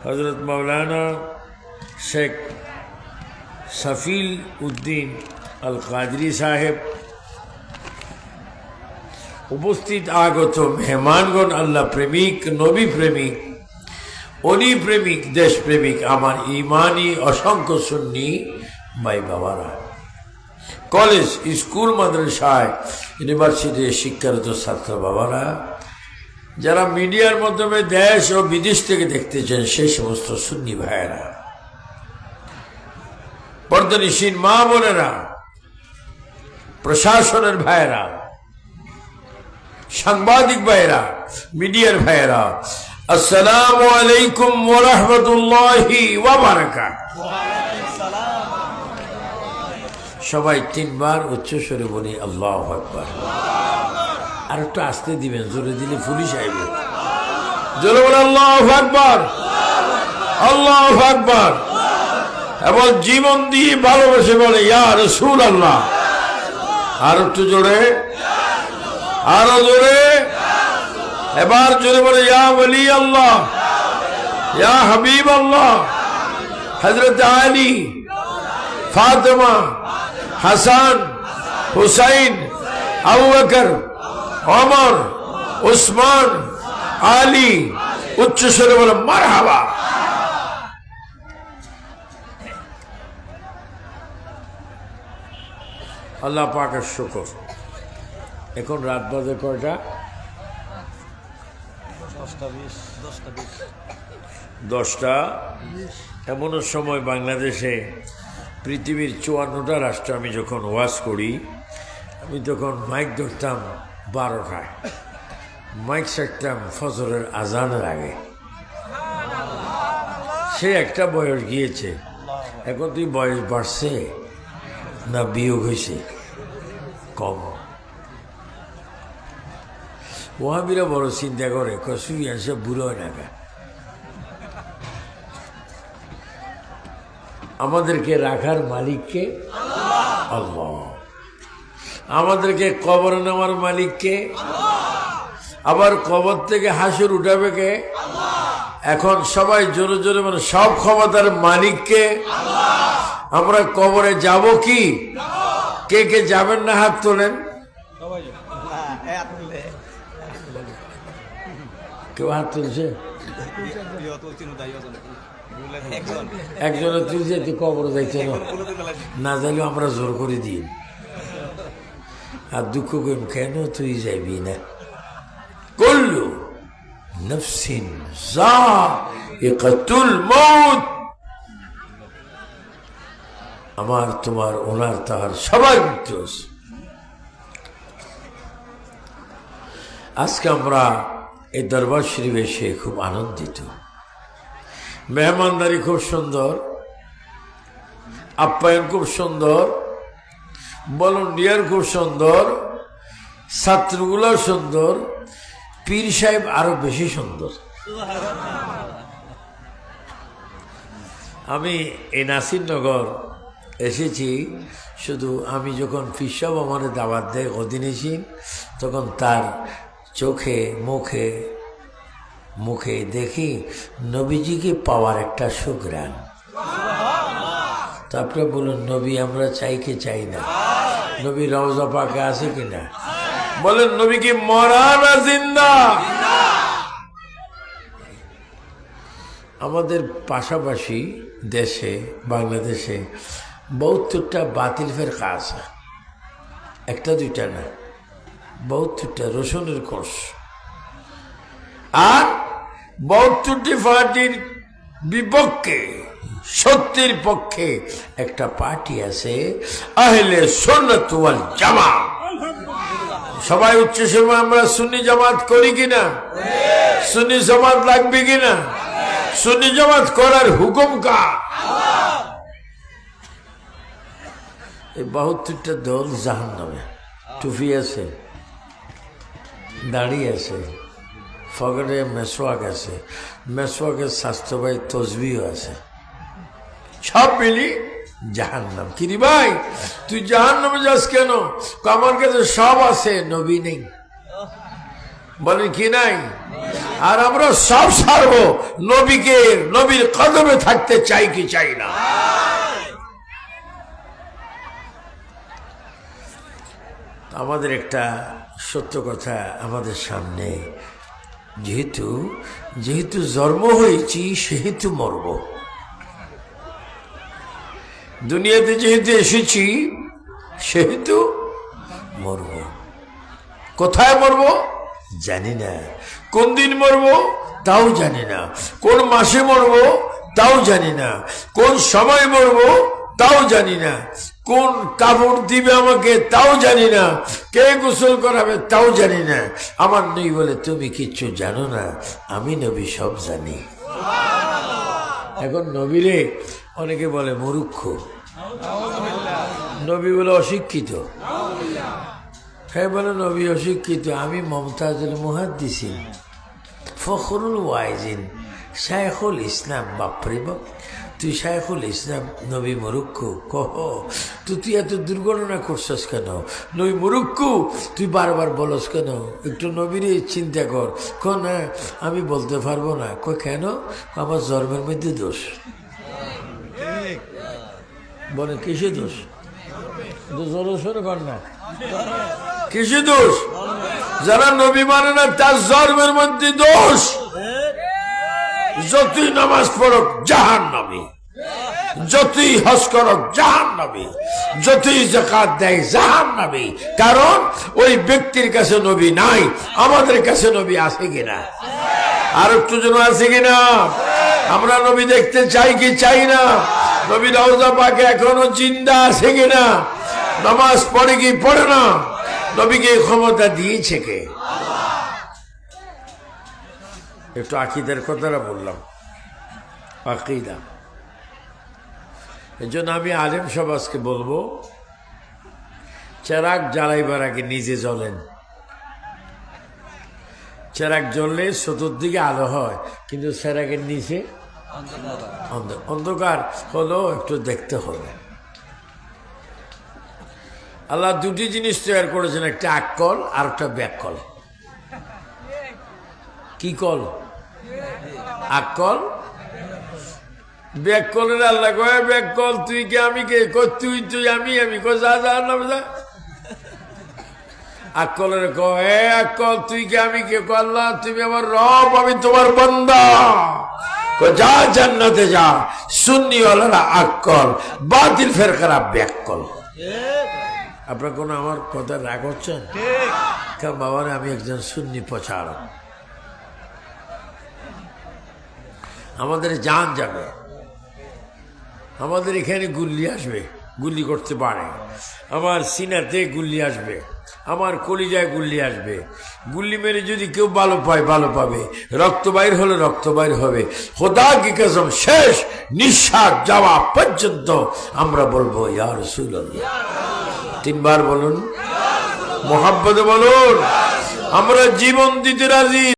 হযরত মাওলানা শেখ সফিল উদ্দিন আল কাদরি সাহেব, উপস্থিত আগত মেহমানগণ, আল্লাহ প্রেমিক, নবী প্রেমিক, অলি প্রেমিক, দেশ প্রেমিক, আমার ইমানি অসংখ্য সুন্নি ভাই বাবারা, কলেজ, স্কুল, মাদ্রাসায়, ইউনিভার্সিটির শিক্ষারত ছাত্র বাবারা, যারা মিডিয়ার মাধ্যমে দেশ ও বিদেশ থেকে দেখতেছেন, সেই সমস্ত সুন্নি ভাইয়েরা, পর্দানিসীন মা বোনেরা, প্রশাসনের ভাইয়েরা, সাংবাদিক ভাইয়েরা, মিডিয়ার ভাইয়েরা, আসসালামু আলাইকুম ওয়া রাহমাতুল্লাহি ওয়া বারাকাতুহু। সবাই তিনবার উচ্চস্বরে বলি আল্লাহু আকবার। আর একটু আস্তে দিবেন, জোরে দিলে পুলিশ আইবে। জোরে বলে আল্লাহু আকবার, আল্লাহু আকবার। এবং জীবন দিয়ে ভালোবেসে বলে ইয়া রাসূলুল্লাহ। আর একটু জোরে, আরো জোরে, এবার জোরে বলে ইয়া ওলি আল্লাহ, ইয়া হাবিব আল্লাহ, হযরত আলী, ফাতেমা, হাসান, হুসাইন, আবু বকর, ওমর, উসমান, আলী। উচ্চস্বরে বলে মারহাবা। আল্লাহ পাকের শুকর। এখন রাত বাজে কয়টা? 10টা। এমনও সময় বাংলাদেশে পৃথিবীর 54টা রাষ্ট্র আমি যখন ওয়াজ করি, আমি তখন মাইক ধরতাম 12টায়, মাইক ছাড়তাম ফজরের আজানের আগে। সে একটা বয়স গিয়েছে। এখন তুই বয়স বাড়ছে না বিয়োগ হয়েছে? কম। ওহাবিরা বড় চিন্তা করে, কসুই আসে বুড়ো হয় না। আমাদেরকে রাখার মালিককে আল্লাহ, আমাদেরকে কবর নেওয়ার মালিককে, আবার কবর থেকে হাসুর উঠাবে কে? এখন সবাই জোরে জোরে মানে সব ক্ষমতার মালিককে। আমরা কবরে যাব কি? কে কে যাবেন না হাত তোলেন। কেউ হাত তুলছে? একজনে তুলছে, তুই কবর যাইছে না যাইলেও আমরা জোর করে দিই। আর দুঃখ করি, কেন তুই যাইবি না? কুল্লু নাফসিন যায়িকাতুল মউত। আমার, তোমার, ওনার, তাহার সবার মৃত্যু আছে। আজকে আমরা এই দরবার শরীফে এসে খুব আনন্দিত। মেহমানদারি খুব সুন্দর, আপ্যায়ন খুব সুন্দর, ভলান্টিয়ার খুব সুন্দর, ছাত্রগুলো সুন্দর, পীর সাহেব আরো বেশি সুন্দর। আমি এই নাসিরনগর এসেছি শুধু, আমি যখন পীর সাহেব আমার দাওয়াত দেয় অধীনেছি, তখন তার চোখে মুখে দেখি নবীজিকে পাওয়ার একটা সুঘ্রাণ। তারপরে বলুন, নবী আমরা চাই কি চাই না? নবী রওজা পাকে আছে কিনা? বলেন, নবী কি মরা না জিন্দা? আমাদের পাশাপাশি দেশে, বাংলাদেশে 72টা বাতিল ফেরকা আছে, একটা দুইটা না, 72টা রসুনের কোষ। আর 72টি পার্টির বিপক্ষে, সত্যের পক্ষে একটা পার্টি আছে, আহলে সুন্নাত ওয়াল জামাত। সবাই উচ্চ সময় আমরা সুন্নি জামাত করি কিনা? সুন্নি জামাত লাগবে কিনা? সুন্নি জামাত করার হুকুম কার? এই 72টা দল জাহান্নামে। টুপি আছে, দাড়ি আছে, ফগরে মেসওয়াক আছে, মেসওয়াকের স্বাস্থ্য ভাই তসবিও আছে, সব মিলি জাহান্নাম। কিরি ভাই, তুই জাহান্নামে যাস কেন? আমার কাছে সব আছে, নবী নেই। বলেন কি নাই? আর আমরা সব ছাড়বো, নবীকে, নবীর কদমে থাকতে চাই কি চাই না? আমাদের একটা সত্য কথা আমাদের সামনে, যেহেতু জন্ম হয়েছি সেহেতু মরব, দুনিয়াতে যেহেতু এসেছি সেহেতু মরব। কোথায় মরব জানি না, কোন দিন মরব তাও জানি না, কোন মাসে মরব তাও জানি না, কোন সময় মরব তাও জানি না, কোন কাপড় দিবে আমাকে তাও জানি না, কে গোসল করাবে তাও জানি না। আমার নবী বলে তুমি কিচ্ছু জানো না, আমি নবী সব জানি। এখন নবীরে অনেকে বলে মূর্খ, নবী বলে অশিক্ষিত। হ্যাঁ বলে নবী অশিক্ষিত। আমি মুমতাজুল মুহাদ্দিসিন, ফখরুল ওয়াইজিন, শায়খুল ইসলাম। বাপরে বাপ, তুই শায়খুল ইসলাম, নবী মূর্খ? কহ তুই এত দুর্ঘটনা করছস কেন? নবী মূর্খ তুই বারবার বলস কেন? একটু নবীর চিন্তা কর। না আমি বলতে পারবো না। কেন? আমার জন্মের মধ্যে দোষ। বলে কিসে দোষ? জোর কর না, কিসে দোষ? যারা নবী মানে না তার জন্মের মধ্যে দোষ। যতই নামাজ পড়ক জাহান্নামী, যতই হজ করক জাহান্নামী, যতই যাকাত দেয় জাহান্নামী। কারণ ওই ব্যক্তির কাছে নবী নাই, আমাদের কাছে নবী আছে কিনা? আর একটু জন আছে কিনা? আমরা নবী দেখতে চাই কি চাই না? নবী রওজা পাকে এখনো জিন্দা আছে কিনা? নামাজ পড়ে কি পড়ে না? নবীকে ক্ষমতা দিয়েছে কে? একটু আকীদার কথাটা বললাম, আকীদা। এই জন্য আমি আলেম সমাজকে বলবো, চেরাগ জ্বালাইবার আগে নিজে জ্বলেন। চেরাগ জ্বললে চতুর্দিকে আলো হয়, কিন্তু চেরাগের নিচে অন্ধকার হলো, একটু দেখতে হবে। আল্লাহ দুটি জিনিস তৈরি করেছেন, একটা আক্কল আর একটা ব্যাককল। কি কল? আক্কল। ব্যাককলের আল্লাহ কয় ব্যাককল তুই কে আমি কে? তুই আমি যা যা। আক্কলের কয় আক্কল তুই কে আমি কে? আল্লাহ তুমি আমার রব, আমি তোমার বান্দা। যা জান্নাতে যা। সুন্নি ওয়ালারা আক্কল, বাতিল ফেরকারা ব্যাককল। আপনার কোন আমার কথা রাগ হচ্ছেন? কারণ বাবারে আমি একজন সুন্নি প্রচারক, আমাদের জান যাবে, আমাদের এখানে গুল্লি আসবে, গুল্লি করতে পারে, আমার সিনাতে গুল্লি আসবে, আমার কলিজায় গুল্লি আসবে। গুল্লি মেরে যদি কেউ ভালো পায় ভালো পাবে, রক্ত বাইর হলে রক্ত বাইর হবে। খোদা কি কসম, শেষ নিঃশ্বাস যাওয়া পর্যন্ত আমরা বলবো ইয়া রাসূলুল্লাহ। 3 বার বলুন, মোহাব্বতে বলুন, আমরা জীবন দিতে রাজি।